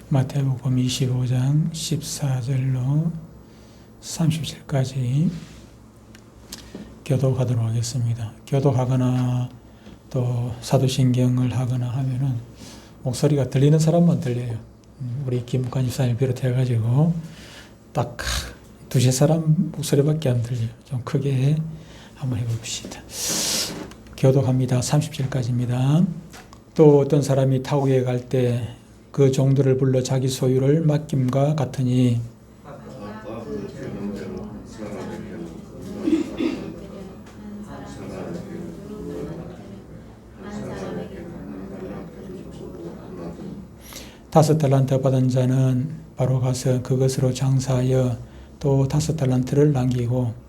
마태복음 25장 14절로 30절까지 교독하도록 하겠습니다. 교독하거나 또 사도신경을 하거나 하면은 목소리가 들리는 사람만 들려요. 우리 김묵관 집사님 비롯해가지고 딱 두세 사람 목소리밖에 안 들려요. 좀 크게 한번 해봅시다. 교독합니다. 30절까지입니다. 또 어떤 사람이 타국에 갈 때 그 종들을 불러 자기 소유를 맡김과 같으니 다섯 달란트 받은 자는 바로 가서 그것으로 장사하여 또 다섯 달란트를 남기고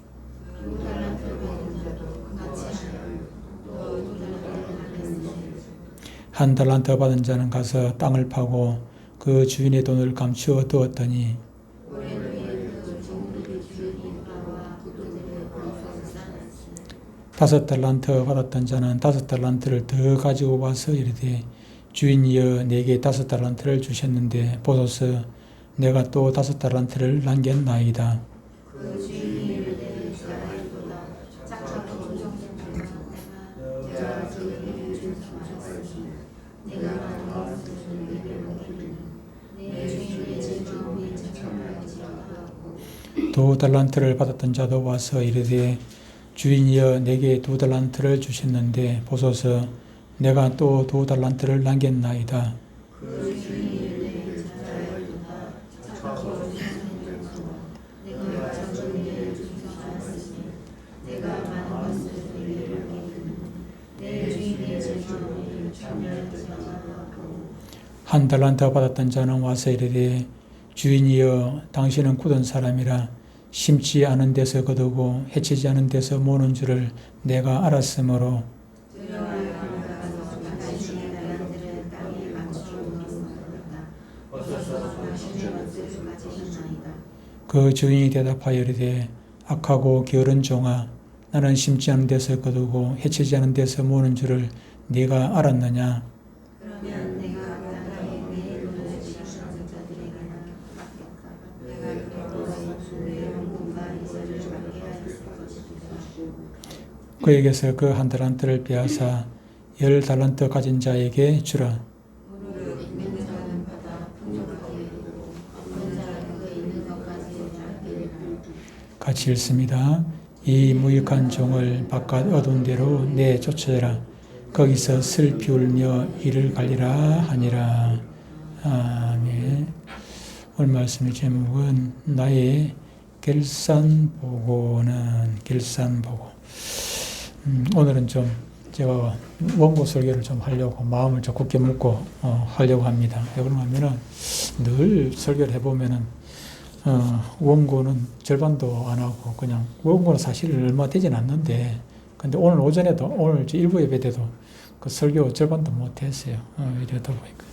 한 달란트 받은 자는 가서 땅을 파고 그 주인의 돈을 감추어 두었더니 다섯 달란트 받았던 자는 다섯 달란트를 더 가지고 와서 이르되 주인이여 내게 다섯 달란트를 주셨는데 보소서 내가 또 다섯 달란트를 남겼나이다. 두 달란트를 받았던 자도 와서 이르되 주인이여 내게 두 달란트를 주셨는데 보소서 내가 또 두 달란트를 남겼나이다. 한 달란트 받았던 자는 와서 이르되 주인이여 당신은 굳은 사람이라 심지 않은 데서 거두고 해치지 않은 데서 모는 줄을 내가 알았으므로 그 주인이 대답하여 이르되 악하고 게으른 종아 나는 심지 않은 데서 거두고 해치지 않은 데서 모는 줄을 네가 알았느냐. 그에게서 그 한 달란트를 빼앗아 10달란트 가진 자에게 주라. 같이 읽습니다. 이 무익한 종을 바깥 어두운 데로 내쫓으라. 거기서 슬피 울며 이를 갈리라 하니라. 아멘. 오늘 말씀의 제목은 나의 결산보고는 결산보고. 오늘은 좀 제가 원고 설교를 좀 하려고 마음을 좀 굳게 먹고 하려고 합니다. 왜 그런가 하면은 늘 설교를 해보면은 원고는 절반도 안 하고 그냥 원고는 사실 얼마 되진 않는데 근데 오늘 오전에도 오늘 일부 예배 때도 그 설교 절반도 못 했어요. 이러다 보니까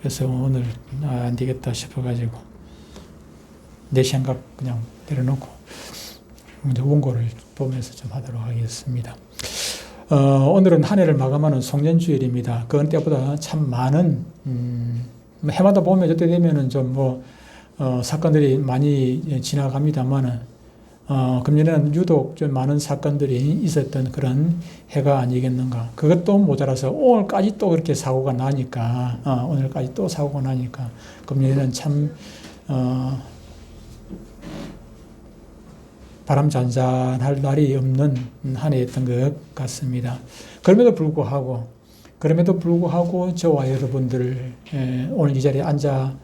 그래서 오늘 안 되겠다 싶어가지고 내 생각 그냥 내려놓고 이제 원고를 보면서 좀 하도록 하겠습니다. 오늘은 한 해를 마감하는 송년주일입니다. 그 때보다 참 많은 해마다 보면 저때 되면은 좀 사건들이 많이 지나갑니다만은 금년에는 유독 좀 많은 사건들이 있었던 그런 해가 아니겠는가. 그것도 모자라서 오늘까지 또 그렇게 사고가 나니까 오늘까지 또 사고가 나니까 금년에는 참 바람 잔잔할 날이 없는 한 해였던 것 같습니다. 그럼에도 불구하고 저와 여러분들 오늘 이 자리에 앉아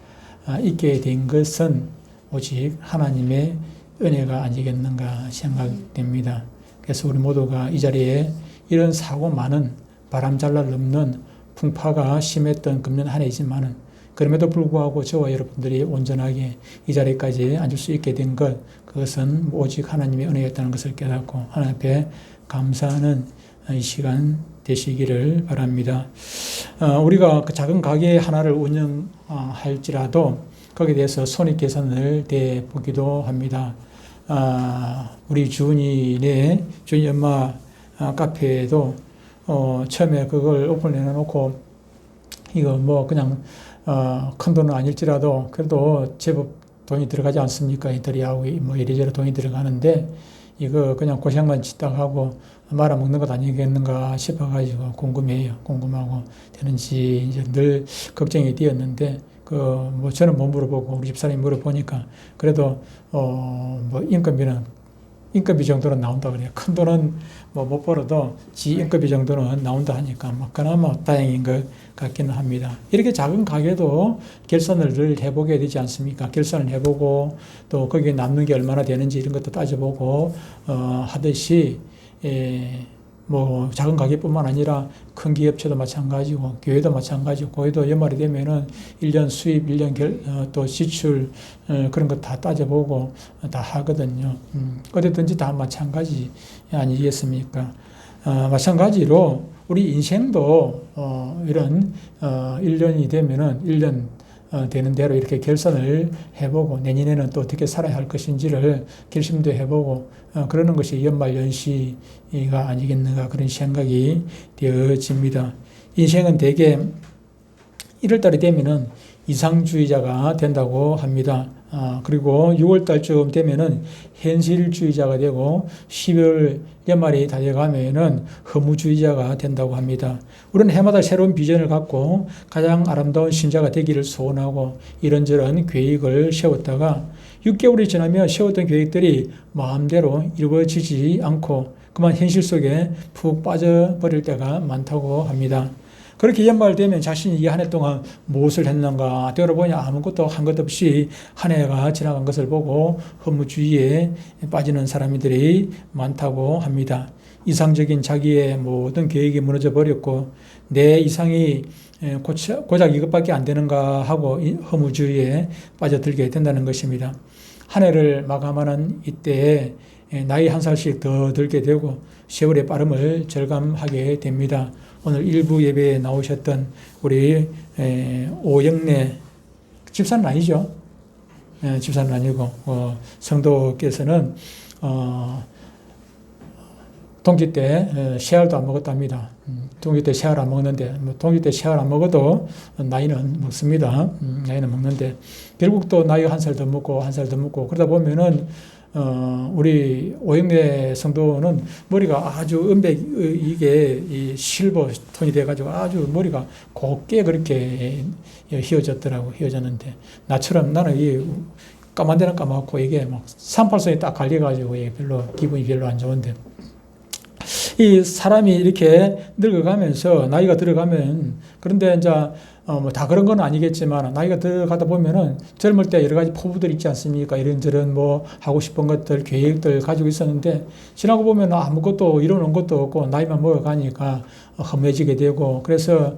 있게 된 것은 오직 하나님의 은혜가 아니겠는가 생각됩니다. 그래서 우리 모두가 이 자리에 이런 사고 많은 바람 잘 날 없는 풍파가 심했던 금년 한 해이지만은 그럼에도 불구하고 저와 여러분들이 온전하게 이 자리까지 앉을 수 있게 된 것, 그것은 오직 하나님의 은혜였다는 것을 깨닫고 하나님 앞에 감사하는 이 시간 되시기를 바랍니다. 우리가 그 작은 가게 하나를 운영할지라도 거기에 대해서 손익계산을 대보기도 합니다. 우리 주은이네 주은이 엄마 카페에도 처음에 그걸 오픈해 놓고 이거 그냥 큰 돈은 아닐지라도 그래도 제법 돈이 들어가지 않습니까? 이태리하고 뭐 이리저리 돈이 들어가는데 이거 그냥 고생만 짓다가 하고 말아먹는 것 아니겠는가 싶어가지고 궁금하고 되는지 이제 늘 걱정이 되었는데 뭐 저는 못 물어보고 우리 집사람이 물어보니까 그래도 뭐 인건비 정도는 나온다 그래요. 큰 돈은 뭐 못 벌어도 지 인건비 정도는 나온다 하니까 뭐 그나마 다행인 것 같기는 합니다. 이렇게 작은 가게도 결산을 늘 해보게 되지 않습니까? 결산을 해보고 또 거기에 남는 게 얼마나 되는지 이런 것도 따져보고 하듯이 뭐 작은 가게뿐만 아니라 큰 기업체도 마찬가지고 교회도 마찬가지고 교회도 연말이 되면은 1년 수입, 1년 또 지출 그런 거 다 따져보고 다 하거든요. 어디든지 다 마찬가지 아니겠습니까? 마찬가지로 우리 인생도 이런 1년이 되면은 1년 되는 대로 이렇게 결산을 해보고 내년에는 또 어떻게 살아야 할 것인지를 결심도 해보고 그러는 것이 연말연시가 아니겠는가 그런 생각이 되어집니다. 인생은 대개 1월달이 되면은 이상주의자가 된다고 합니다. 그리고 6월달쯤 되면은 현실주의자가 되고 12월 연말이 다 돼가면은 허무주의자가 된다고 합니다. 우리는 해마다 새로운 비전을 갖고 가장 아름다운 신자가 되기를 소원하고 이런저런 계획을 세웠다가 6개월이 지나면 세웠던 계획들이 마음대로 이루어지지 않고 그만 현실 속에 푹 빠져버릴 때가 많다고 합니다. 그렇게 연말 되면 자신이 이 한 해 동안 무엇을 했는가 되돌아보니 아무것도 한 것 없이 한 해가 지나간 것을 보고 허무주의에 빠지는 사람들이 많다고 합니다. 이상적인 자기의 모든 계획이 무너져 버렸고 내 이상이 고작 이것밖에 안 되는가 하고 허무주의에 빠져들게 된다는 것입니다. 한 해를 마감하는 이때에 나이 한 살씩 더 들게 되고 세월의 빠름을 절감하게 됩니다. 오늘 일부 예배에 나오셨던 우리 오영래 집사는 아니죠. 집사는 아니고 성도께서는 동지 때 씨알도 안 먹었답니다. 동지 때 씨알 안 먹는데 동지 때 씨알 안 먹어도 나이는 먹습니다. 나이는 먹는데 결국 또 나이 한 살 더 먹고 한 살 더 먹고 그러다 보면은 우리 오영래 성도는 머리가 아주 이게 이 실버 톤이 돼가지고 아주 머리가 곱게 그렇게 휘어졌는데 나처럼 나는 이 까만 데는 까맣고 이게 막 38선이 딱 갈려가지고 이게 기분이 별로 안 좋은데 이 사람이 이렇게 늙어가면서 나이가 들어가면 그런데 이제 뭐 다 그런 건 아니겠지만 나이가 들어가다 보면은 젊을 때 여러 가지 포부들 있지 않습니까? 이런저런 뭐 하고 싶은 것들 계획들 가지고 있었는데 지나고 보면 아무것도 이루는 것도 없고 나이만 먹어가니까 험해지게 되고 그래서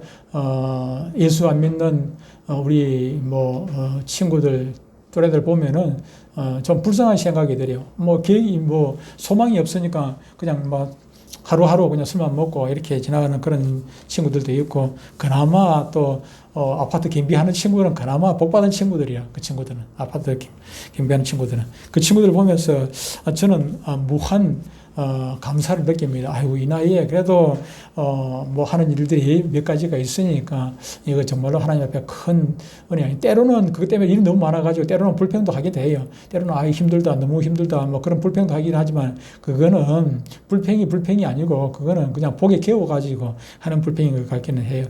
예수 안 믿는 우리 뭐 친구들 또래들 보면은 좀 불쌍한 생각이 들어요. 뭐 계획이 뭐 소망이 없으니까 그냥 막 하루하루 그냥 술만 먹고 이렇게 지나가는 그런 친구들도 있고 그나마 또 아파트 경비하는 친구들은 그나마 복받은 친구들이야. 그 친구들은 아파트 경비하는 친구들은 그 친구들 보면서 저는 무한 감사를 느낍니다. 아이고 이 나이에 그래도 뭐 하는 일들이 몇 가지가 있으니까 이거 정말로 하나님 앞에 큰 은혜. 때로는 그것 때문에 일이 너무 많아가지고 때로는 불평도 하게 돼요. 때로는 힘들다 너무 힘들다 뭐 그런 불평도 하긴 하지만 그거는 불평이 아니고 그거는 그냥 복에 겨워가지고 하는 불평인 것 같기는 해요.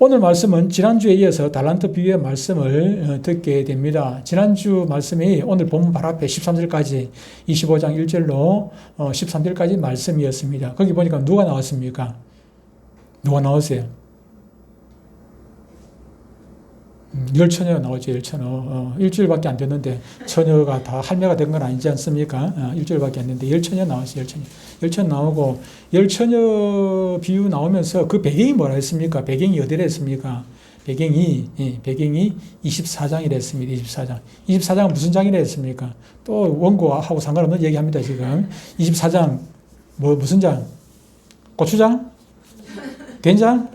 오늘 말씀은 지난주에 이어서 달란트 비유의 말씀을 듣게 됩니다. 지난주 말씀이 오늘 본문 바로 앞에 13절까지 25장 1절로 13절까지 말씀이었습니다. 거기 보니까 누가 나왔습니까? 누가 나왔어요? 열처녀가 나오죠. 열처녀. 일주일밖에 안 됐는데 처녀가 다 할매가 된 건 아니지 않습니까? 일주일밖에 안 됐는데 열처녀 나왔어요. 열처녀 나오고 열처녀 비유 나오면서 그 배경이 뭐라 했습니까? 배경이 어디라 했습니까? 배경이 24장이라 했습니다. 24장. 24장은 무슨 장이라 했습니까? 또 원고하고 상관없는 얘기합니다. 지금 24장 무슨 장? 고추장? 된장?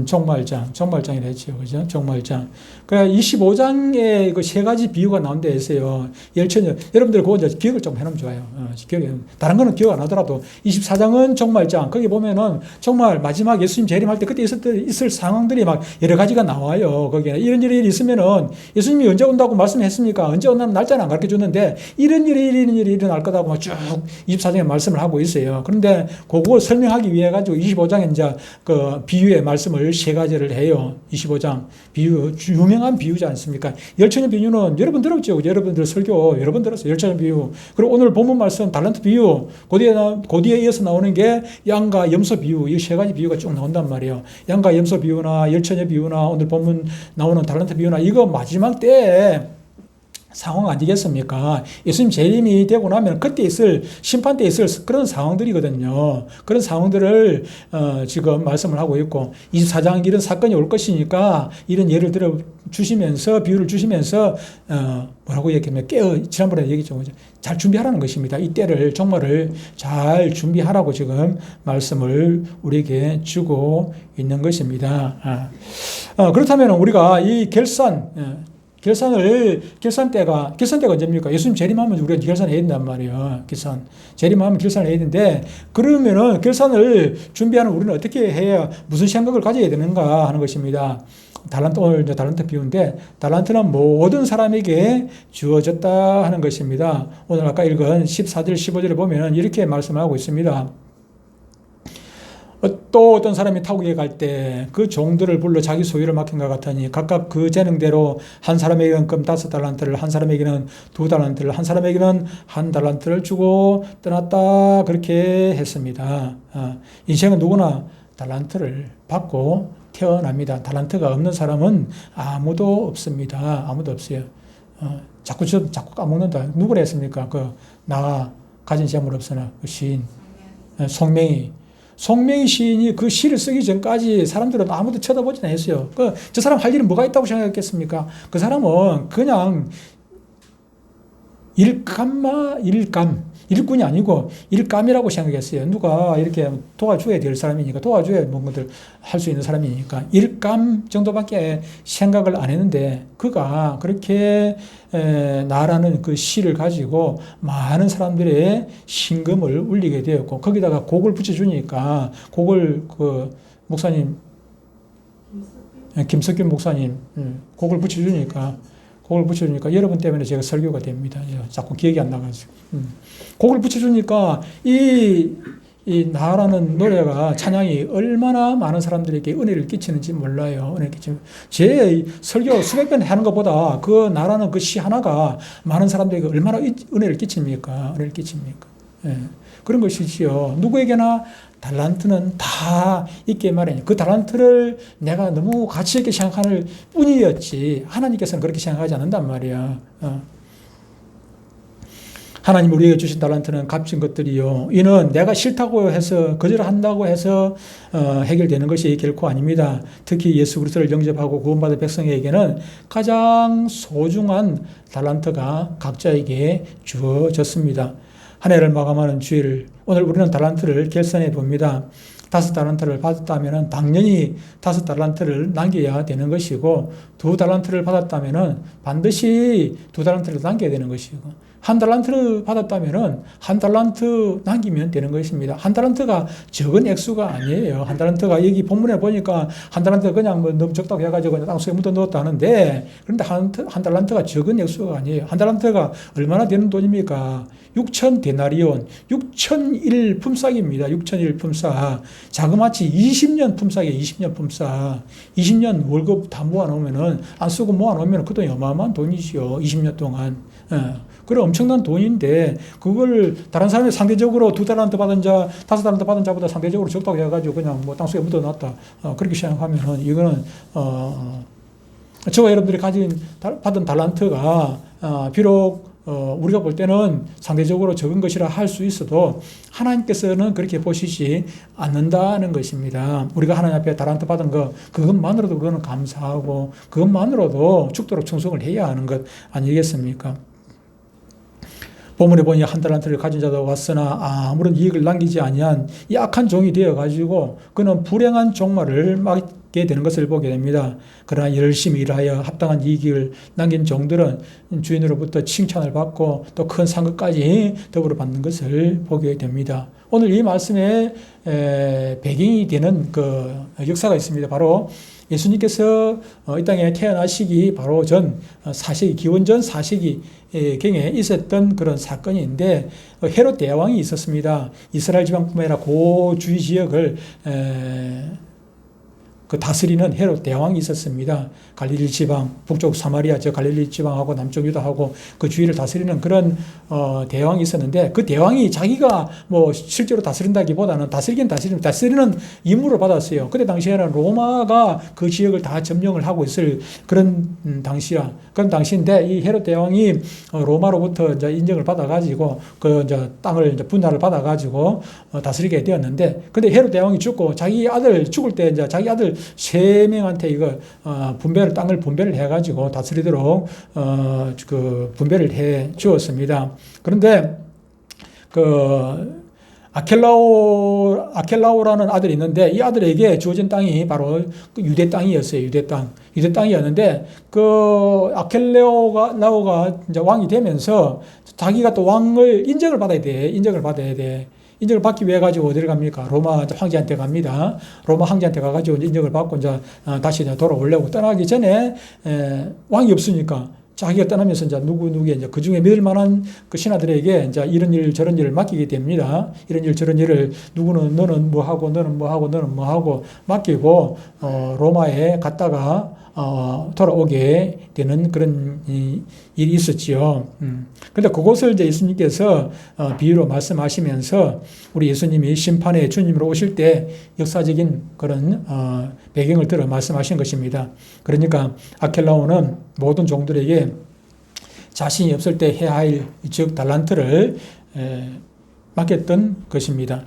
종말장이라 했죠. 그죠? 종말장. 그래, 25장에 그 세 가지 비유가 나온 데 있어요. 여러분들 그거 이제 기억을 좀 해놓으면 좋아요. 다른 거는 기억 안 하더라도 24장은 종말장. 거기 보면은 정말 마지막 예수님 재림할 때 그때 있을 상황들이 막 여러 가지가 나와요. 거기에 이런 일이 있으면은 예수님이 언제 온다고 말씀했습니까? 언제 온다는 날짜는 안 가르쳐 줬는데 이런 일이 일어날 거다고 막 쭉 24장에 말씀을 하고 있어요. 그런데 그걸 설명하기 위해 가지고 25장에 이제 그 비유의 말씀을 세 가지를 해요. 25장 비유, 유명한 비유지 않습니까? 열처녀 비유는 여러분 들었죠? 여러분들 설교 여러 번 들었어요. 열처녀 비유. 그리고 오늘 본문 말씀 달란트 비유, 그 뒤에 이어서 나오는 게 양과 염소 비유. 이 세 가지 비유가 쭉 나온단 말이에요. 양과 염소 비유나 열처녀 비유나 오늘 본문 나오는 달란트 비유나 이거 마지막 때에 상황 아니겠습니까? 예수님 재림이 되고 나면 그때 있을 심판 때 있을 그런 상황들이거든요. 그런 상황들을 지금 말씀을 하고 있고 24장 이런 사건이 올 것이니까 이런 예를 들어 주시면서 비유를 주시면서 뭐라고 얘기하면 지난번에 얘기했죠. 잘 준비하라는 것입니다. 이 때를 종말을 잘 준비하라고 지금 말씀을 우리에게 주고 있는 것입니다. 그렇다면 우리가 이 결산 때가 언제입니까? 예수님 재림하면 우리가 결산해야 된단 말이에요. 재림하면 결산을 해야 되는데, 그러면은 결산을 준비하는 우리는 어떻게 해야, 무슨 생각을 가져야 되는가 하는 것입니다. 오늘 이제 달란트 비유인데, 달란트는 모든 사람에게 주어졌다 하는 것입니다. 오늘 아까 읽은 14절, 15절에 보면 이렇게 말씀하고 있습니다. 또 어떤 사람이 타국에 갈 때 그 종들을 불러 자기 소유를 맡긴 것 같으니 각각 그 재능대로 한 사람에게는 금 5달란트를, 한 사람에게는 2달란트를, 한 사람에게는 1달란트를 주고 떠났다. 그렇게 했습니다. 인생은 누구나 달란트를 받고 태어납니다. 달란트가 없는 사람은 아무도 없습니다. 아무도 없어요. 자꾸 까먹는다. 누구라 했습니까? 나 가진 재물 없으나 그 시인 송명희 시인이 그 시를 쓰기 전까지 사람들은 아무도 쳐다보지 않았어요. 저 사람 할 일은 뭐가 있다고 생각했겠습니까? 그 사람은 그냥 일꾼이 아니고 일감이라고 생각했어요. 누가 이렇게 도와줘야 될 사람이니까, 도와줘야 뭔가들 할 수 있는 사람이니까 일감 정도밖에 생각을 안 했는데, 그가 그렇게 나라는 그 시를 가지고 많은 사람들의 신금을 울리게 되었고, 거기다가 곡을 붙여주니까 곡을 목사님 김석균 목사님 곡을 붙여주니까 여러분 때문에 제가 설교가 됩니다. 자꾸 기억이 안 나가지고. 곡을 붙여주니까 이 나라는 노래가, 찬양이 얼마나 많은 사람들에게 은혜를 끼치는지 몰라요. 제 설교 수백 번 하는 것보다 그 나라는 그 시 하나가 많은 사람들에게 얼마나 은혜를 끼칩니까? 예. 그런 것이지요. 누구에게나 달란트는 다 있게 마련이에요. 그 달란트를 내가 너무 가치 있게 생각할 뿐이었지, 하나님께서는 그렇게 생각하지 않는단 말이야. 하나님 우리에게 주신 달란트는 값진 것들이요, 이는 내가 싫다고 해서, 거절한다고 해서 해결되는 것이 결코 아닙니다. 특히 예수 그리스도를 영접하고 구원받은 백성에게는 가장 소중한 달란트가 각자에게 주어졌습니다. 한 해를 마감하는 주일, 오늘 우리는 달란트를 결산해 봅니다. 5달란트를 받았다면 당연히 5달란트를 남겨야 되는 것이고, 2달란트를 받았다면 반드시 2달란트를 남겨야 되는 것이고, 1달란트를 받았다면 1달란트 남기면 되는 것입니다. 1달란트가 적은 액수가 아니에요. 1달란트가 여기 본문에 보니까 1달란트가 그냥 너무 적다고 해가지고 그냥 땅속에 묻어 넣었다 하는데, 그런데 1달란트가 적은 액수가 아니에요. 1달란트가 얼마나 되는 돈입니까? 6,000데나리온, 6,001 품삯입니다. 6,001 품삯. 자그마치 20년 품삯이에요. 20년 품삯. 20년 월급 다 모아놓으면은, 안 쓰고 모아놓으면 그 돈이 어마어마한 돈이지요. 20년 동안. 그래, 엄청난 돈인데, 그걸 다른 사람이 상대적으로 2달란트 받은 자, 5달란트 받은 자보다 상대적으로 적다고 해가지고 그냥 뭐 땅속에 묻어놨다. 그렇게 생각하면은, 이거는, 저와 여러분들이 받은 달란트가, 비록, 우리가 볼 때는 상대적으로 적은 것이라 할 수 있어도 하나님께서는 그렇게 보시지 않는다는 것입니다. 우리가 하나님 앞에 달란트 받은 것, 그것만으로도 우리는 감사하고, 그것만으로도 죽도록 충성을 해야 하는 것 아니겠습니까? 본문에 보니 한 달란트를 가진 자도 왔으나 아무런 이익을 남기지 아니한 이 악한 종이 되어가지고 그는 불행한 종말을 맞게 되는 것을 보게 됩니다. 그러나 열심히 일하여 합당한 이익을 남긴 종들은 주인으로부터 칭찬을 받고 또 큰 상급까지 더불어 받는 것을 보게 됩니다. 오늘 이 말씀에 배경이 되는 그 역사가 있습니다. 바로 예수님께서 이 땅에 태어나시기 바로 전 4세기, 기원전 4세기 경에 있었던 그런 사건인데, 헤롯 대왕이 있었습니다. 이스라엘 지방뿐만 아니라 고주위 지역을 그 다스리는 헤롯 대왕이 있었습니다. 갈릴리 지방, 북쪽 사마리아, 저 갈릴리 지방하고 남쪽 유다하고 그 주위를 다스리는 그런 대왕이 있었는데, 그 대왕이 자기가 뭐 실제로 다스린다기보다는 다스리는 임무를 받았어요. 그때 당시에는 로마가 그 지역을 다 점령을 하고 있을 그런 그런 당시인데, 이 헤롯 대왕이 로마로부터 이제 인정을 받아가지고 그 이제 땅을 이제 분할을 받아가지고 다스리게 되었는데, 근데 헤롯 대왕이 죽고 자기 아들 죽을 때 이제 자기 아들 3명한테 이거 땅을 분배를 해가지고 다스리도록 그 분배를 해 주었습니다. 그런데 그 아켈라오라는 아들이 있는데, 이 아들에게 주어진 땅이 바로 그 유대 땅이었어요. 유대 땅이었는데, 그 아켈라오가 이제 왕이 되면서 자기가 또 왕을 인정을 받아야 돼. 인정을 받기 위해 가지고 어디를 갑니까? 로마 황제한테 갑니다. 로마 황제한테 가가지고 인정을 받고 이제 다시 돌아오려고 떠나기 전에 왕이 없으니까 자기가 떠나면서 이제 누구에 이제 그 중에 믿을 만한 그 신하들에게 이제 이런 일 저런 일을 맡기게 됩니다. 이런 일 저런 일을 너는 뭐 하고 너는 뭐 하고 맡기고 로마에 갔다가 돌아오게 되는 그런 일이 있었지요. 근데 그것을 이제 예수님께서 비유로 말씀하시면서 우리 예수님이 심판의 주님으로 오실 때 역사적인 그런 배경을 들어 말씀하신 것입니다. 그러니까 아켈라오는 모든 종들에게 자신이 없을 때 해야 할 즉 달란트를 맡겼던 것입니다.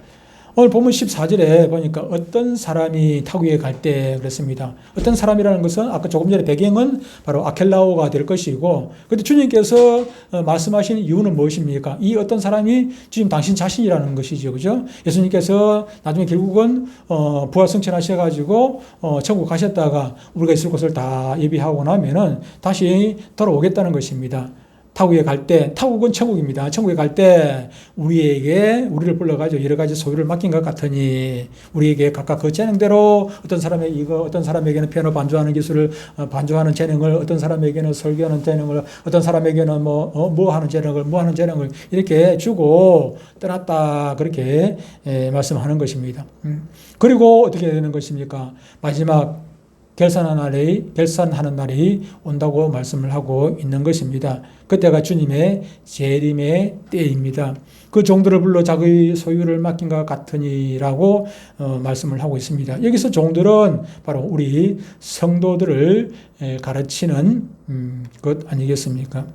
오늘 본문 14절에 보니까 어떤 사람이 타국에 갈 때 그랬습니다. 어떤 사람이라는 것은 아까 조금 전에 배경은 바로 아켈라오가 될 것이고, 그런데 주님께서 말씀하신 이유는 무엇입니까? 이 어떤 사람이 지금 당신 자신이라는 것이죠. 그죠? 예수님께서 나중에 결국은 부활승천하셔가지고 천국 가셨다가 우리가 있을 곳을 다 예비하고 나면은 다시 돌아오겠다는 것입니다. 타국에 갈 때, 타국은 천국입니다. 천국에 갈 때 우리를 불러가지고 여러 가지 소유를 맡긴 것 같으니 우리에게 각각 그 재능대로 어떤 사람에게 이거, 어떤 사람에게는 피아노 반주하는 기술을 반주하는 재능을, 어떤 사람에게는 설교하는 재능을, 어떤 사람에게는 뭐 하는 재능을 이렇게 주고 떠났다, 그렇게 말씀하는 것입니다. 그리고 어떻게 되는 것입니까? 마지막 결산하는 날이 온다고 말씀을 하고 있는 것입니다. 그때가 주님의 재림의 때입니다. 그 종들을 불러 자기 소유를 맡긴 것 같으니라고 말씀을 하고 있습니다. 여기서 종들은 바로 우리 성도들을 가르치는 것 아니겠습니까?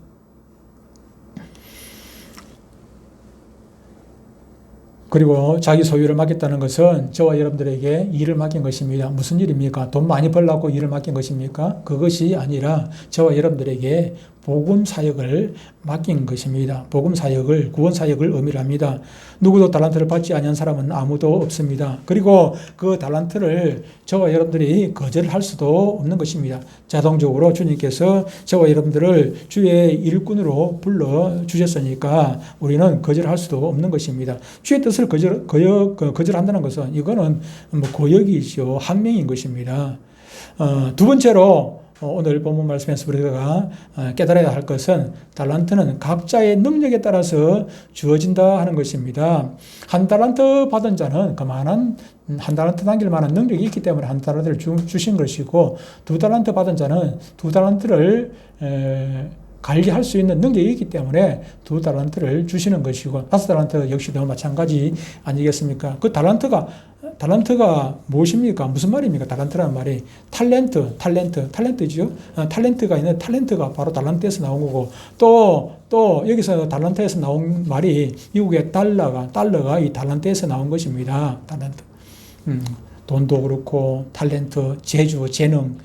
그리고 자기 소유를 맡겼다는 것은 저와 여러분들에게 일을 맡긴 것입니다. 무슨 일입니까? 돈 많이 벌려고 일을 맡긴 것입니까? 그것이 아니라 저와 여러분들에게 복음 사역을 맡긴 것입니다. 복음 사역을, 구원 사역을 의미를 합니다. 누구도 달란트를 받지 아니한 사람은 아무도 없습니다. 그리고 그 달란트를 저와 여러분들이 거절할 수도 없는 것입니다. 자동적으로 주님께서 저와 여러분들을 주의 일꾼으로 불러 주셨으니까 우리는 거절할 수도 없는 것입니다. 주의 뜻을 거절한다는 것은 이거는 뭐 고역이죠. 항명인 것입니다. 두 번째로 오늘 본문 말씀에서 우리가 깨달아야 할 것은 달란트는 각자의 능력에 따라서 주어진다 하는 것입니다. 한 달란트 받은 자는 그만한 한 달란트 남길 만한 능력이 있기 때문에 한 달란트를 주신 것이고, 두 달란트 받은 자는 두 달란트를 관리할 수 있는 능력이 있기 때문에 두 달란트를 주시는 것이고, 5달란트 역시도 마찬가지 아니겠습니까? 그 달란트가 무엇입니까? 무슨 말입니까? 달란트라는 말이 탤런트죠. 탤런트가 있는 탤런트가 바로 달란트에서 나온 거고, 또 여기서 달란트에서 나온 말이 미국의 달러가 이 달란트에서 나온 것입니다. 달란트. 돈도 그렇고 탤런트, 재주, 재능,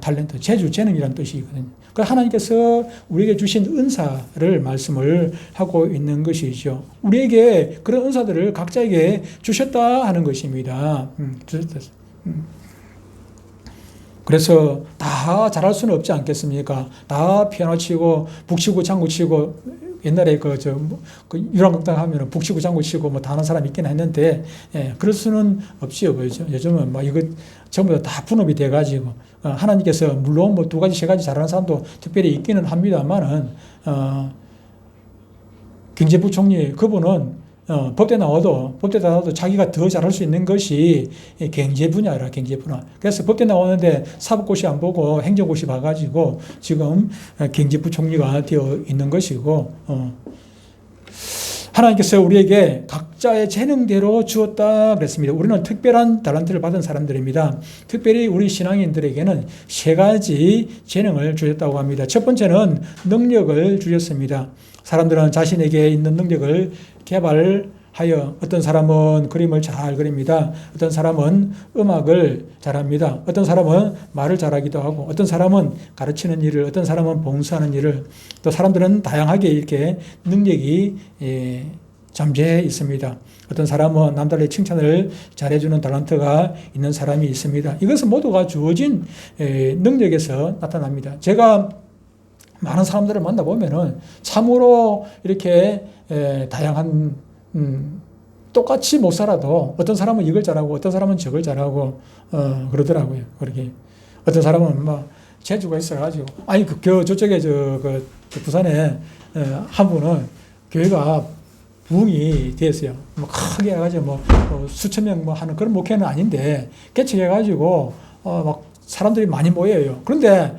탤런트, 재주, 재능이라는 뜻이거든요. 그 하나님께서 우리에게 주신 은사를 말씀을 하고 있는 것이죠. 우리에게 그런 은사들을 각자에게 주셨다 하는 것입니다. 주셨다. 그래서 다 잘할 수는 없지 않겠습니까? 다 피아노 치고 북치고 장구 치고 옛날에 그 유랑극단 하면은 북치고 장구 치고 뭐 다 하는 사람 있긴 했는데, 예, 그럴 수는 없지요. 그죠? 요즘은 막 이거 전부 다 분업이 돼가지고, 하나님께서 물론 뭐 2가지, 3가지 잘하는 사람도 특별히 있기는 합니다만은, 경제부총리 그분은 법대 나와도 자기가 더 잘할 수 있는 것이 경제 분야라, 경제 분야. 그래서 법대 나오는데 사법고시 안 보고 행정고시 봐가지고 지금 경제부총리가 되어 있는 것이고, 하나님께서 우리에게 각자의 재능대로 주었다 그랬습니다. 우리는 특별한 달란트를 받은 사람들입니다. 특별히 우리 신앙인들에게는 3가지 재능을 주셨다고 합니다. 첫 번째는 능력을 주셨습니다. 사람들은 자신에게 있는 능력을 개발하여, 어떤 사람은 그림을 잘 그립니다. 어떤 사람은 음악을 잘합니다. 어떤 사람은 말을 잘하기도 하고, 어떤 사람은 가르치는 일을, 어떤 사람은 봉사하는 일을, 또 사람들은 다양하게 이렇게 능력이 잠재해 있습니다. 어떤 사람은 남들의 칭찬을 잘해주는 달란트가 있는 사람이 있습니다. 이것은 모두가 주어진 능력에서 나타납니다. 제가 많은 사람들을 만나보면은 참으로 이렇게 다양한, 똑같이 못 살아도 어떤 사람은 이걸 잘하고 어떤 사람은 저걸 잘하고, 그러더라고요. 그렇게. 어떤 사람은 막 재주가 있어가지고, 아니, 저쪽에 그 부산에 한 분은 교회가 부흥이 됐어요. 뭐 크게 해가지고 뭐 수천 명 뭐 하는 그런 목회는 아닌데, 개척해가지고, 막 사람들이 많이 모여요. 그런데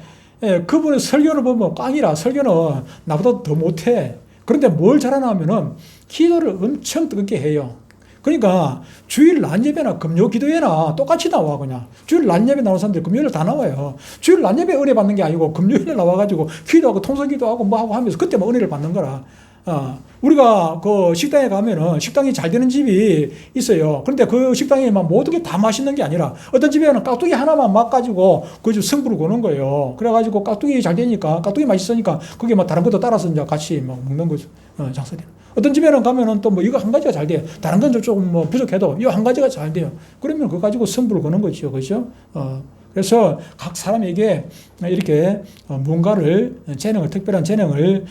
그분의 설교를 보면 꽝이라, 설교는 나보다 더 못해. 그런데 뭘 잘하나 하면은 기도를 엄청 뜨겁게 해요. 그러니까 주일 낮 예배나 금요 기도회나 똑같이 나와. 그냥 주일 낮 예배 나오는 사람들이 금요일 다 나와요. 주일 낮 예배 은혜 받는 게 아니고 금요일에 나와가지고 기도하고 통성기도 하고 뭐 하고 하면서 그때만 은혜를 받는 거라. 우리가 그 식당에 가면은 식당이 잘 되는 집이 있어요. 그런데 그 식당에 막 모든 게 다 맛있는 게 아니라 어떤 집에는 깍두기 하나만 막 가지고 그 집 승부를 거는 거예요. 그래가지고 깍두기 잘 되니까, 깍두기 맛있으니까 그게 막 다른 것도 따라서 이제 같이 막 먹는 거죠. 장사되는. 어떤 집에는 가면은 또 뭐 이거 한 가지가 잘 돼요. 다른 건 조금 뭐 부족해도 이거 한 가지가 잘 돼요. 그러면 그거 가지고 승부를 거는 거죠. 그죠? 그래서 각 사람에게 이렇게 뭔가를, 재능을, 특별한 재능을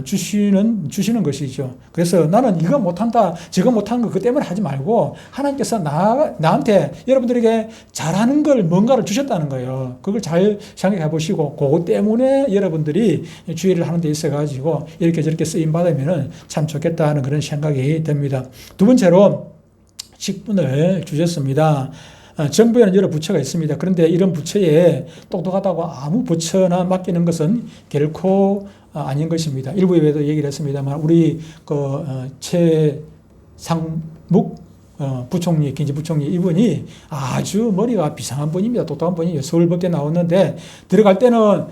주시는 것이죠. 그래서 나는 이거 못한다, 저거 못하는 거 그 때문에 하지 말고 하나님께서 나한테, 여러분들에게 잘하는 걸 뭔가를 주셨다는 거예요. 그걸 잘 생각해 보시고, 그거 때문에 여러분들이 주의를 하는 데 있어가지고 이렇게 저렇게 쓰임 받으면 참 좋겠다 하는 그런 생각이 듭니다. 두 번째로 직분을 주셨습니다. 정부에는 여러 부처가 있습니다. 그런데 이런 부처에 똑똑하다고 아무 부처나 맡기는 것은 결코 아닌 것입니다. 일부에도 얘기를 했습니다만, 우리 최상묵 부총리, 경제부총리, 이분이 아주 머리가 비상한 분입니다. 똑똑한 분이에요. 서울법대 나왔는데, 들어갈 때는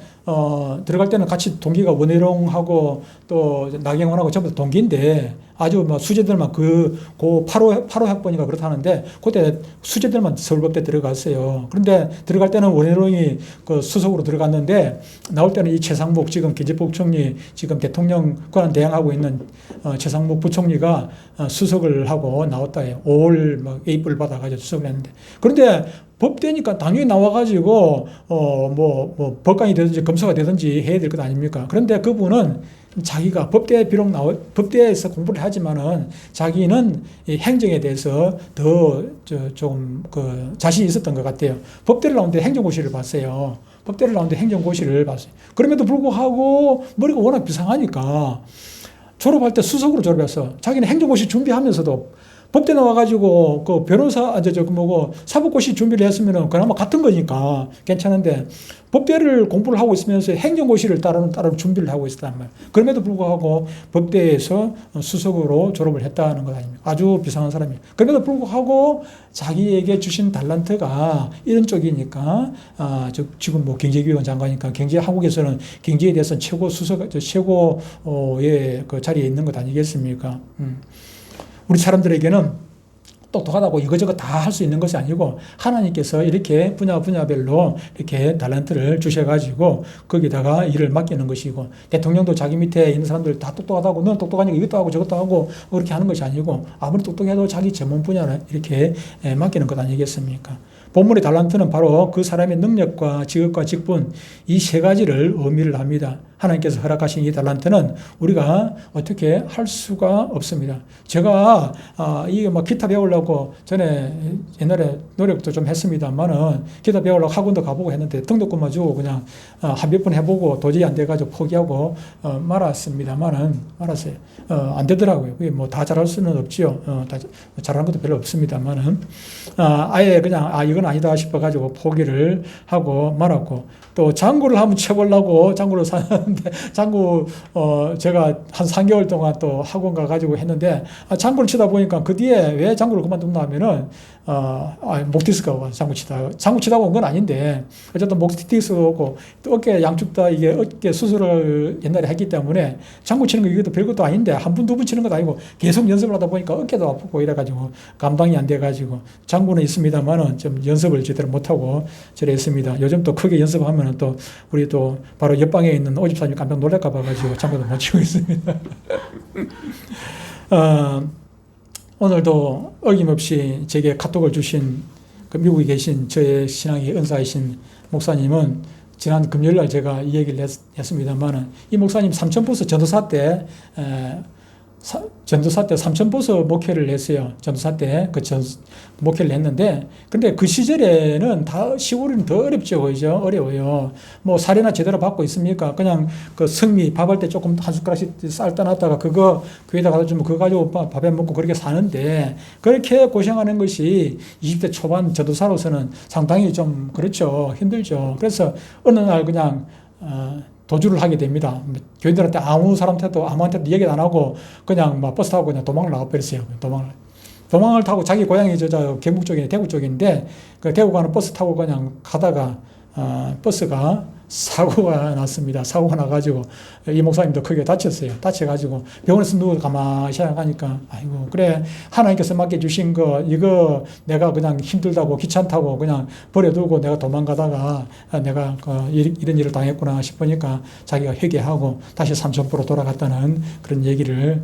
같이 동기가 원희룡하고 또 나경원하고 전부 다 동기인데, 아주 막 수재들만 8호 학번이가 그렇다는데, 그때 수재들만 서울법대 들어갔어요. 그런데 들어갈 때는 원희룡이 그 수석으로 들어갔는데, 나올 때는 이 최상목, 지금 경제부총리, 지금 대통령 권한 대행하고 있는 최상목 부총리가 수석을 하고 나왔다 해요. 5월 막 A뿔 받아가지고 수석을 했는데, 그런데 법대니까 당연히 나와가지고 뭐 법관이 되든지 검사가 되든지 해야 될 것 아닙니까? 그런데 그분은 자기가 법대에서 공부를 하지만은 자기는 이 행정에 대해서 더 좀 자신이 있었던 것 같아요. 법대를 나오는데 행정고시를 봤어요. 그럼에도 불구하고 머리가 워낙 비상하니까 졸업할 때 수석으로 졸업했어. 자기는 행정고시 준비하면서도 법대 나와가지고 그 변호사, 사법고시 준비를 했으면은 그나마 같은 거니까 괜찮은데, 법대를 공부를 하고 있으면서 행정고시를 따로 준비를 하고 있었단 말이에요. 그럼에도 불구하고 법대에서 수석으로 졸업을 했다는 것 아닙니까? 아주 비상한 사람이에요. 그럼에도 불구하고 자기에게 주신 달란트가 이런 쪽이니까, 지금 뭐 경제교육원 장관이니까 한국에서는 경제에 대해서는 최고의 그 자리에 있는 것 아니겠습니까? 우리 사람들에게는 똑똑하다고 이거저거 다 할 수 있는 것이 아니고 하나님께서 이렇게 분야별로 이렇게 달란트를 주셔가지고 거기다가 일을 맡기는 것이고 대통령도 자기 밑에 있는 사람들 다 똑똑하다고 너는 똑똑하니까 이것도 하고 저것도 하고 그렇게 하는 것이 아니고 아무리 똑똑해도 자기 전문 분야를 이렇게 맡기는 것 아니겠습니까? 본문의 달란트는 바로 그 사람의 능력과 직업과 직분 이 세 가지를 의미를 합니다. 하나님께서 허락하신 이 달란트는 우리가 어떻게 할 수가 없습니다. 제가 이게 막 기타 배우려고 전에 옛날에 노력도 좀 했습니다만은 기타 배우려고 학원도 가보고 했는데 등록금만 주고 그냥 한 몇 번 해보고 도저히 안 돼가지고 포기하고 말았습니다만은 말았어요. 안 되더라고요. 그게 뭐 다 잘할 수는 없지요. 다 잘하는 것도 별로 없습니다만은 아예 그냥 이건 아니다 싶어가지고 포기를 하고 말았고 또 장구를 한번 쳐보려고 장구를 샀는데 장구 제가 한 3개월 동안 또 학원 가가지고 했는데 장구를 치다 보니까 그 뒤에 왜 장구를 그만뒀나 하면은 목 디스크가 와서 장구 치다가 온 건 아닌데 어쨌든 목 디스크가 오고 또 어깨 양쪽 다 이게 어깨 수술을 옛날에 했기 때문에 장구 치는 거 이것도 별것도 아닌데 한 번, 두 번 치는 것도 아니고 계속 연습을 하다 보니까 어깨도 아프고 이래가지고 감당이 안 돼가지고 장구는 있습니다만은 좀 연습을 제대로 못하고 저래 했습니다. 요즘 또 크게 연습하면은 또 우리 또 바로 옆방에 있는 오집사님 깜짝 놀랄까 봐가지고 장구도 못 치고 있습니다. 오늘도 어김없이 제게 카톡을 주신 그 미국에 계신 저의 신앙의 은사이신 목사님은 지난 금요일날 제가 이 얘기를 했습니다만은 이 목사님 삼천포서 전도사 때 삼천포서 목회를 했어요. 전도사 때 목회를 했는데 근데 그 시절에는 다 시골은 더 어렵죠. 그죠? 어려워요. 뭐 사례나 제대로 받고 있습니까? 그냥 그 성미 밥할 때 조금 한 숟가락씩 쌀 떠놨다가 그거 교회에다 갖다 주면 그거 가지고 밥에 먹고 그렇게 사는데 그렇게 고생하는 것이 20대 초반 전도사로서는 상당히 좀 그렇죠. 힘들죠. 그래서 어느 날 그냥 도주를 하게 됩니다. 교인들한테 아무한테도 얘기 안 하고 그냥 막 버스 타고 그냥 도망을 나가버렸어요. 도망을 타고 자기 고향이 저 경북 쪽에 대구 쪽인데 그 대구 가는 버스 타고 그냥 가다가 버스가 사고가 났습니다. 사고가 나가지고 이 목사님도 크게 다쳤어요. 다쳐가지고 병원에서 누워 가만히 생각하니까 아이고 그래 하나님께서 맡겨주신 거 이거 내가 그냥 힘들다고 귀찮다고 그냥 버려두고 내가 도망가다가 내가 이런 일을 당했구나 싶으니까 자기가 회개하고 다시 삼천포로 돌아갔다는 그런 얘기를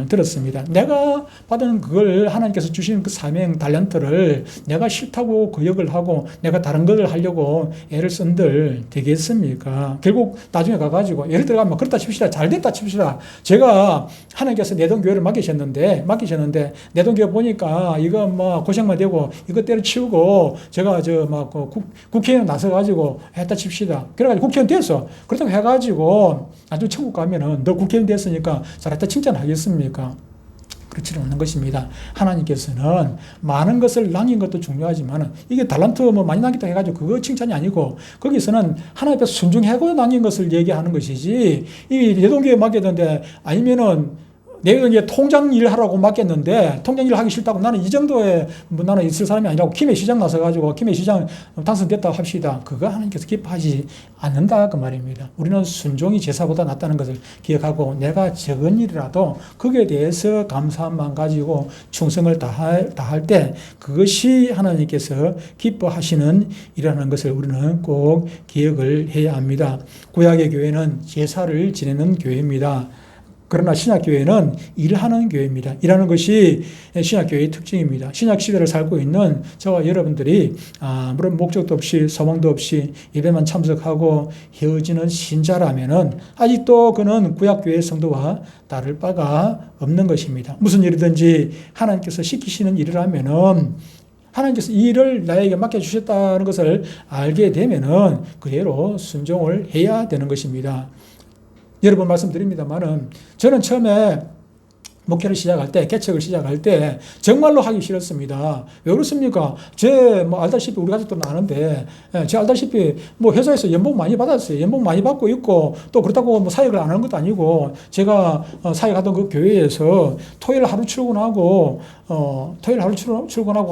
들었습니다. 내가 받은 그걸 하나님께서 주신 그 사명 달란트를 내가 싫다고 거역을 하고 내가 다른 걸 하려고 애를 쓴들 되겠습니까? 결국 나중에 가가지고 예를 들어가면 그렇다 칩시다. 잘 됐다 칩시다. 제가 하나님께서 내동교회를 맡기셨는데 내동교회 보니까 이거 뭐 고생만 되고 이거 때려치우고 제가 국회의원 나서가지고 했다 칩시다. 그래가지고 국회의원 됐어. 그렇다고 해가지고 나중에 천국 가면은 너 국회의원 됐으니까 잘했다 칭찬하겠습니까? 그렇지는 않는 것입니다. 하나님께서는 많은 것을 남긴 것도 중요하지만 이게 달란트 뭐 많이 남겼다 해가지고 그거 칭찬이 아니고 거기서는 하나님 앞에 순종하고 남긴 것을 얘기하는 것이지 이 내동교회 맡겼는데 아니면은 내가 통장 일 하라고 맡겼는데 통장 일 하기 싫다고 나는 이 정도의 나는 있을 사람이 아니라고 김해 시장 나서가지고 김해 시장 당선됐다고 합시다. 그거 하나님께서 기뻐하지 않는다 그 말입니다. 우리는 순종이 제사보다 낫다는 것을 기억하고 내가 적은 일이라도 거기에 대해서 감사함만 가지고 충성을 다할 때 그것이 하나님께서 기뻐하시는 일이라는 것을 우리는 꼭 기억을 해야 합니다. 구약의 교회는 제사를 지내는 교회입니다. 그러나 신약교회는 일하는 교회입니다. 일하는 것이 신약교회의 특징입니다. 신약시대를 살고 있는 저와 여러분들이 물론 목적도 없이 소망도 없이 예배만 참석하고 헤어지는 신자라면은 아직도 그는 구약교회 성도와 다를 바가 없는 것입니다. 무슨 일이든지 하나님께서 시키시는 일이라면은 하나님께서 이 일을 나에게 맡겨주셨다는 것을 알게 되면은 그대로 순종을 해야 되는 것입니다. 여러 번 말씀드립니다만은 저는 처음에 목회를 시작할 때, 개척을 시작할 때 정말로 하기 싫었습니다. 왜 그렇습니까? 알다시피 우리 가족들은 아는데, 알다시피 회사에서 연봉 많이 받았어요. 연봉 많이 받고 있고, 또 그렇다고 사역을 안 하는 것도 아니고, 제가 사역하던 그 교회에서 토요일 하루 출근하고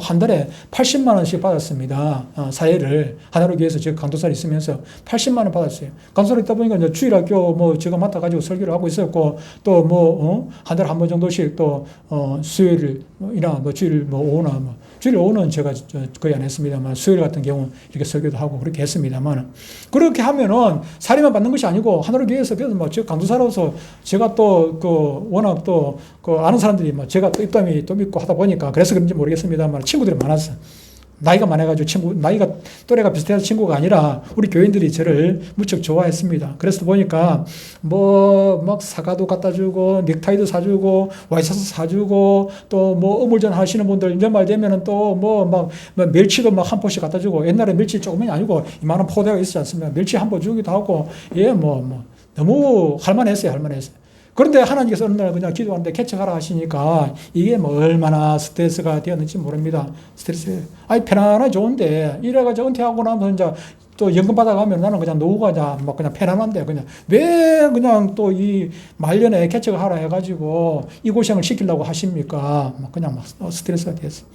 한 달에 80만 원씩 받았습니다. 사회를. 하나로교회에서 제가 강도사를 있으면서 80만 원 받았어요. 강도사를 있다 보니까 이제 주일학교 제가 맡아가지고 설교를 하고 있었고, 또 한 달에 한 번 정도 정도씩 또 수요일이나 뭐 주일 뭐 오후나 뭐 주일 오후는 제가 거의 안 했습니다만 수요일 같은 경우 이렇게 설교도 하고 그렇게 했습니다만 그렇게 하면은 사례만 받는 것이 아니고 하나를 위해서 그래서 뭐 제가 강도사로서 제가 또 그 워낙 또 그 아는 사람들이 뭐 제가 또 입담이 또 있고 하다 보니까 그래서 그런지 모르겠습니다만 친구들이 많았어요. 나이가 많아가지고 나이가 또래가 비슷해서 친구가 아니라 우리 교인들이 저를 무척 좋아했습니다. 그래서 보니까 뭐 막 사과도 갖다 주고 넥타이도 사주고 와이셔츠 사주고 또 뭐 어물전 하시는 분들 연말 되면은 또 뭐 막 멸치도 막 한 포씩 갖다 주고 옛날에 멸치 조금이 아니고 이만한 포대가 있었지 않습니까? 멸치 한 포 주기도 하고 뭐 너무 할만했어요. 그런데 하나님께서 어느 날 그냥 기도하는데 개척하라 하시니까 이게 뭐 얼마나 스트레스가 되었는지 모릅니다. 스트레스. 편안하게 좋은데 이래가지고 은퇴하고 나면 이제 또 연금 받아가면 나는 그냥 노후가 막 그냥 편안한데 그냥 왜 그냥 또 이 말년에 개척을 하라 해가지고 이 고생을 시키려고 하십니까? 막 그냥 막 스트레스가 됐어.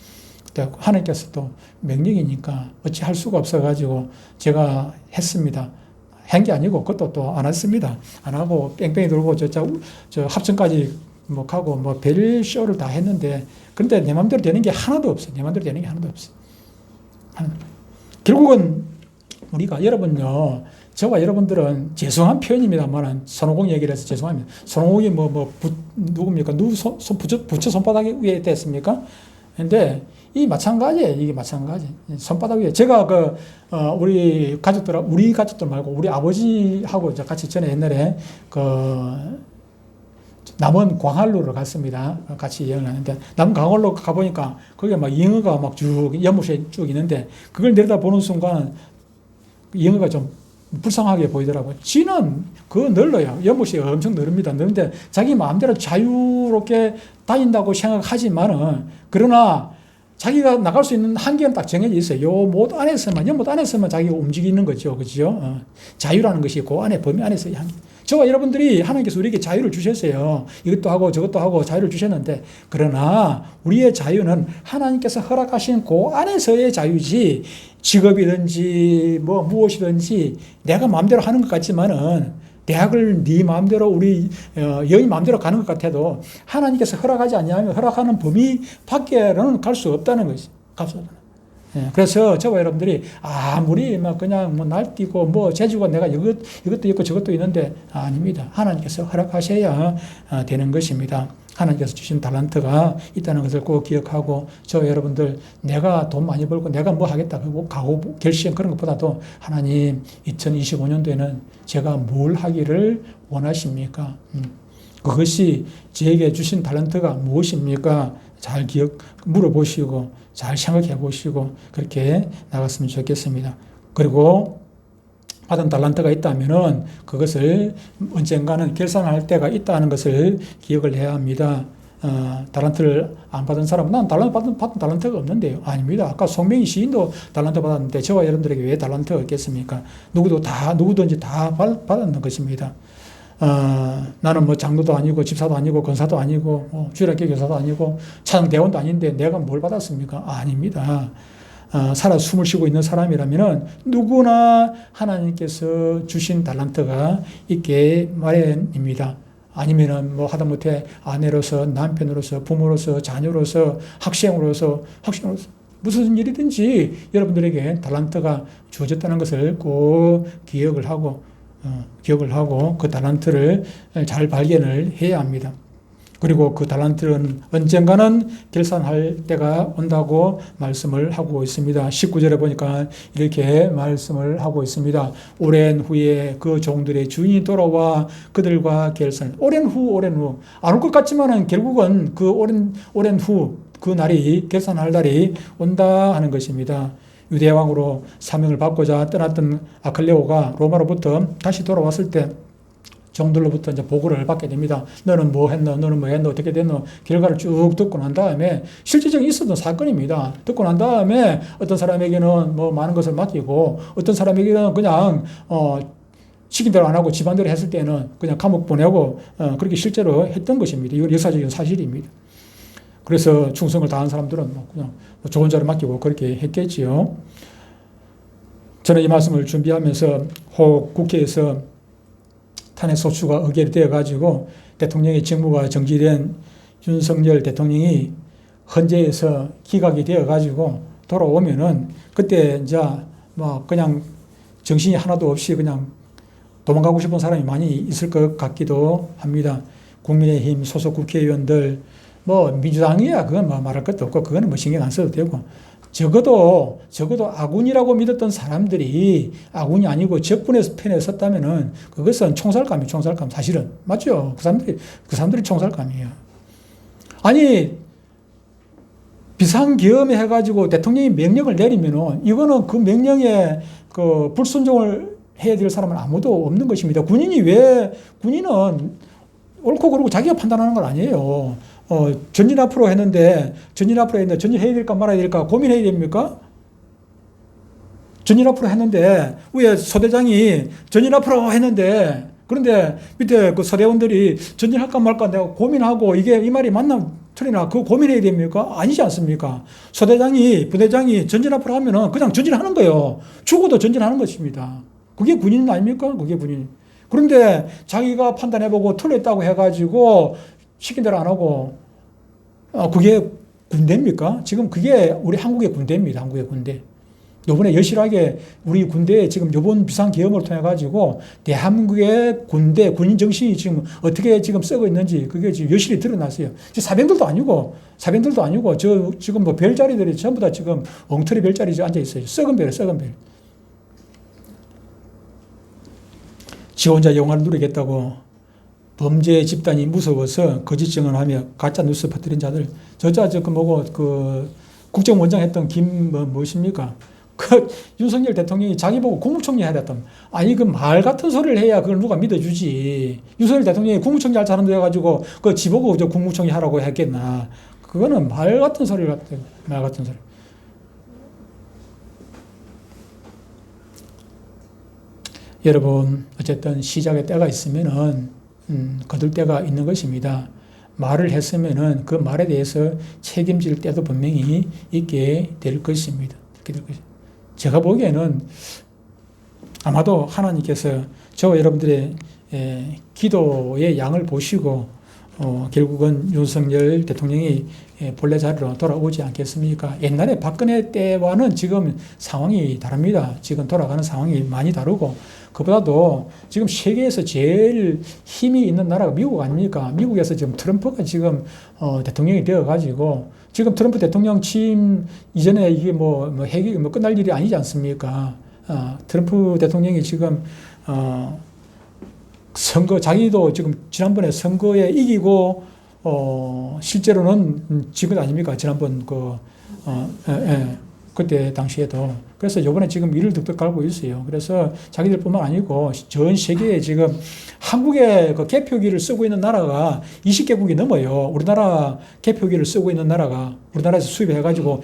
그때 하나님께서 또 명령이니까 어찌 할 수가 없어가지고 제가 했습니다. 한 게 아니고 그것도 또 안 했습니다. 안 하고 뺑뺑이 돌고 저 합천까지 뭐 가고 뭐 별 쇼를 다 했는데 그런데 내 마음대로 되는 게 하나도 없어요. 결국은 우리가 여러분요, 저와 여러분들은 죄송한 표현입니다만 손오공 얘기를 해서 죄송합니다. 손오공이 누굽니까? 부처 손바닥 위에 됐습니까? 근데 이게 마찬가지. 손바닥 위에. 제가 우리 가족들 말고 우리 아버지하고 같이 전에 옛날에 남원 광활로를 갔습니다. 같이 여행을 하는데, 남원 광활로 가보니까 거기에 막 잉어가 막 연못에 쭉 있는데, 그걸 내려다 보는 순간 잉어가 좀 불쌍하게 보이더라고요. 쥐는 넓어요. 연못이 엄청 넓습니다. 넓은데 자기 마음대로 자유롭게 다닌다고 생각하지만은, 그러나 자기가 나갈 수 있는 한계는 딱 정해져 있어요. 연못 안에서만 자기가 움직이는 거죠. 그죠? 자유라는 것이 그 안에, 범위 안에서의 한계. 저와 여러분들이 하나님께서 우리에게 자유를 주셨어요. 이것도 하고 저것도 하고 자유를 주셨는데, 그러나 우리의 자유는 하나님께서 허락하신 그 안에서의 자유지, 직업이든지 무엇이든지 내가 마음대로 하는 것 같지만은, 대학을 네 마음대로 우리 여인 마음대로 가는 것 같아도 하나님께서 허락하지 않냐면 허락하는 범위 밖에는 갈 수 없다는 것이. 그래서 저와 여러분들이 아무리 그냥 날뛰고 재주가 내가 이것도 있고 저것도 있는데, 아닙니다. 하나님께서 허락하셔야 되는 것입니다. 하나님께서 주신 달란트가 있다는 것을 꼭 기억하고, 저 여러분들 내가 돈 많이 벌고 내가 뭐 하겠다 그리고 각오 결심 그런 것보다도 하나님 2025년도에는 제가 뭘 하기를 원하십니까? 그것이 저에게 주신 달란트가 무엇입니까? 잘 물어보시고 잘 생각해 보시고 그렇게 나갔으면 좋겠습니다. 그리고 받은 달란트가 있다면은 그것을 언젠가는 결산할 때가 있다는 것을 기억을 해야 합니다. 달란트를 안 받은 사람은 난 받은 달란트가 없는데요. 아닙니다. 아까 송명희 시인도 달란트 받았는데 저와 여러분들에게 왜 달란트가 없겠습니까? 누구든지 다 받았는 것입니다. 나는 장로도 아니고 집사도 아니고 권사도 아니고 주일학교 교사도 아니고 차장대원도 아닌데 내가 뭘 받았습니까? 아닙니다. 살아 숨을 쉬고 있는 사람이라면 누구나 하나님께서 주신 달란트가 있게 마련입니다. 아니면은 하다못해 아내로서, 남편으로서, 부모로서, 자녀로서, 학생으로서 무슨 일이든지 여러분들에게 달란트가 주어졌다는 것을 꼭 기억을 하고 그 달란트를 잘 발견을 해야 합니다. 그리고 그 달란트는 언젠가는 결산할 때가 온다고 말씀을 하고 있습니다. 19절에 보니까 이렇게 말씀을 하고 있습니다. 오랜 후에 그 종들의 주인이 돌아와 그들과 결산. 오랜 후. 안 올 것 같지만은 결국은 그 오랜 후 그 날이, 결산할 날이 온다 하는 것입니다. 유대왕으로 사명을 받고자 떠났던 아클레오가 로마로부터 다시 돌아왔을 때 종들로부터 이제 보고를 받게 됩니다. 너는 뭐 했노? 어떻게 됐노? 결과를 쭉 듣고 난 다음에 실질적인 있었던 사건입니다. 듣고 난 다음에 어떤 사람에게는 많은 것을 맡기고 어떤 사람에게는 그냥 시킨 대로 안 하고 집안대로 했을 때는 그냥 감옥 보내고 그렇게 실제로 했던 것입니다. 이건 역사적인 사실입니다. 그래서 충성을 다한 사람들은 그냥 좋은 자를 맡기고 그렇게 했겠지요. 저는 이 말씀을 준비하면서 혹 국회에서 탄핵소추가 의결이 되어가지고 대통령의 직무가 정지된 윤석열 대통령이 헌재에서 기각이 되어가지고 돌아오면은 그때 이제 뭐 그냥 정신이 하나도 없이 그냥 도망가고 싶은 사람이 많이 있을 것 같기도 합니다. 국민의힘 소속 국회의원들, 뭐 민주당이야 그건 뭐 말할 것도 없고 그거는 뭐 신경 안 써도 되고, 적어도 아군이라고 믿었던 사람들이 아군이 아니고 적군의 편에 섰다면은 그것은 총살감이에요. 총살감. 사실은 맞죠. 그 사람들이 총살감이에요. 아니 비상계엄 해가지고 대통령이 명령을 내리면은 이거는 그 명령에 그 불순종을 해야 될 사람은 아무도 없는 것입니다. 군인은 옳고 그르고 자기가 판단하는 건 아니에요. 전진 앞으로 했는데 전진해야 될까 말아야 될까 고민해야 됩니까? 전진 앞으로 했는데 위에 소대장이 전진 앞으로 했는데, 그런데 밑에 그 소대원들이 전진할까 말까 내가 고민하고 이게 이 말이 맞나 틀리나 그거 고민해야 됩니까? 아니지 않습니까? 부대장이 전진 앞으로 하면은 그냥 전진하는 거예요. 죽어도 전진하는 것입니다. 그게 군인 아닙니까? 그게 군인. 그런데 자기가 판단해보고 틀렸다고 해가지고 시킨 대로 안 하고, 그게 군대입니까? 지금 그게 우리 한국의 군대입니다. 한국의 군대. 요번에 여실하게 우리 군대에 지금 요번 비상계엄을 통해가지고 대한민국의 군인 정신이 지금 어떻게 지금 썩어 있는지 그게 지금 여실히 드러났어요. 사병들도 아니고, 지금 뭐 별자리들이 전부 다 지금 엉터리 별자리 앉아 있어요. 썩은 별. 지 혼자 영화를 누리겠다고 범죄 집단이 무서워서 거짓 증언하며 가짜 뉴스 퍼뜨린 자들. 국정원장 했던 무엇입니까? 윤석열 대통령이 자기 보고 국무총리 하랬던. 아니, 그 말 같은 소리를 해야 그걸 누가 믿어주지. 윤석열 대통령이 국무총리 할 사람도 해가지고 지보고 국무총리 하라고 했겠나. 그거는 말 같은 소리 같아요. 말 같은 소리. 여러분, 어쨌든 시작의 때가 있으면은 거둘 때가 있는 것입니다. 말을 했으면은 그 말에 대해서 책임질 때도 분명히 있게 될 것입니다. 제가 보기에는 아마도 하나님께서 저와 여러분들의 기도의 양을 보시고 결국은 윤석열 대통령이 본래 자리로 돌아오지 않겠습니까? 옛날에 박근혜 때와는 지금 상황이 다릅니다. 지금 돌아가는 상황이 많이 다르고, 그보다도 지금 세계에서 제일 힘이 있는 나라가 미국 아닙니까? 미국에서 지금 트럼프가 지금 대통령이 되어가지고, 지금 트럼프 대통령 취임 이전에 이게 핵이 끝날 일이 아니지 않습니까? 트럼프 대통령이 지금 자기도 지금 지난번에 선거에 이기고, 실제로는 지금 아닙니까? 지난번 그때 당시에도. 그래서 이번에 지금 이를 득득 갈고 있어요. 그래서 자기들뿐만 아니고 전 세계에 지금 한국의 그 개표기를 쓰고 있는 나라가 20개국이 넘어요. 우리나라 개표기를 쓰고 있는 나라가, 우리나라에서 수입해가지고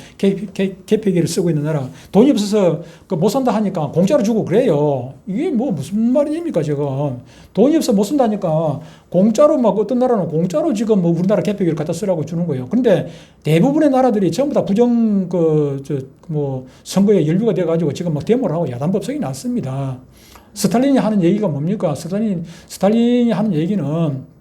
개표기를 쓰고 있는 나라. 돈이 없어서 못 산다 하니까 공짜로 주고 그래요. 이게 무슨 말입니까, 지금. 돈이 없어 못 쓴다니까 공짜로 어떤 나라는 공짜로 지금 우리나라 개표기를 갖다 쓰라고 주는 거예요. 그런데 대부분의 나라들이 전부 다 선거에 연루가 돼가지고 지금 데모를 하고 야단법석이 났습니다. 스탈린이 하는 얘기가 뭡니까? 스탈린이 하는 얘기는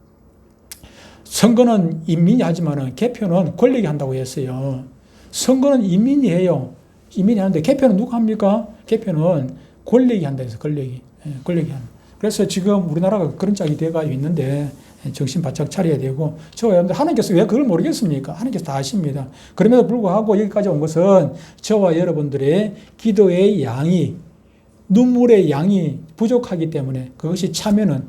선거는 인민이 하지만 개표는 권력이 한다고 했어요. 선거는 인민이 해요. 인민이 하는데 개표는 누가 합니까? 개표는 권력이 한다 해서 권력이 한다. 그래서 지금 우리나라가 그런 짝이 돼가지고 있는데 정신 바짝 차려야 되고, 하나님께서 왜 그걸 모르겠습니까? 하나님께서 다 아십니다. 그럼에도 불구하고 여기까지 온 것은 저와 여러분들의 기도의 양이, 눈물의 양이 부족하기 때문에 그것이 차면은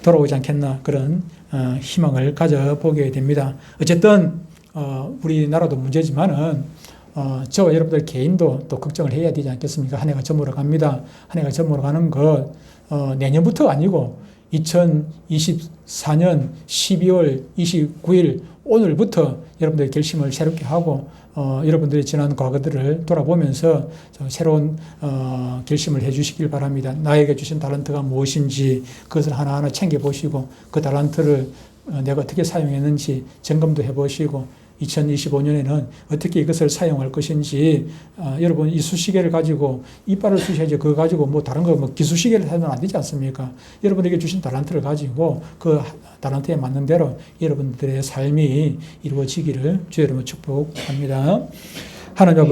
돌아오지 않겠나, 그런 희망을 가져보게 됩니다. 어쨌든 우리나라도 문제지만은 저와 여러분들 개인도 또 걱정을 해야 되지 않겠습니까? 한 해가 저물어 갑니다. 한 해가 저물어 가는 것 내년부터 아니고 2024년 12월 29일 오늘부터 여러분들의 결심을 새롭게 하고 여러분들의 지난 과거들을 돌아보면서 새로운 결심을 해 주시길 바랍니다. 나에게 주신 달란트가 무엇인지 그것을 하나하나 챙겨보시고 그 달란트를 내가 어떻게 사용했는지 점검도 해보시고 2025년에는 어떻게 이것을 사용할 것인지, 여러분 이 수시계를 가지고 이빨을 쑤셔야지 그거 가지고 뭐 다른 거 뭐 기수시계를 사면 안 되지 않습니까? 여러분에게 주신 달란트를 가지고 그 달란트에 맞는 대로 여러분들의 삶이 이루어지기를 주의 이름으로 축복합니다. 하나님 아버지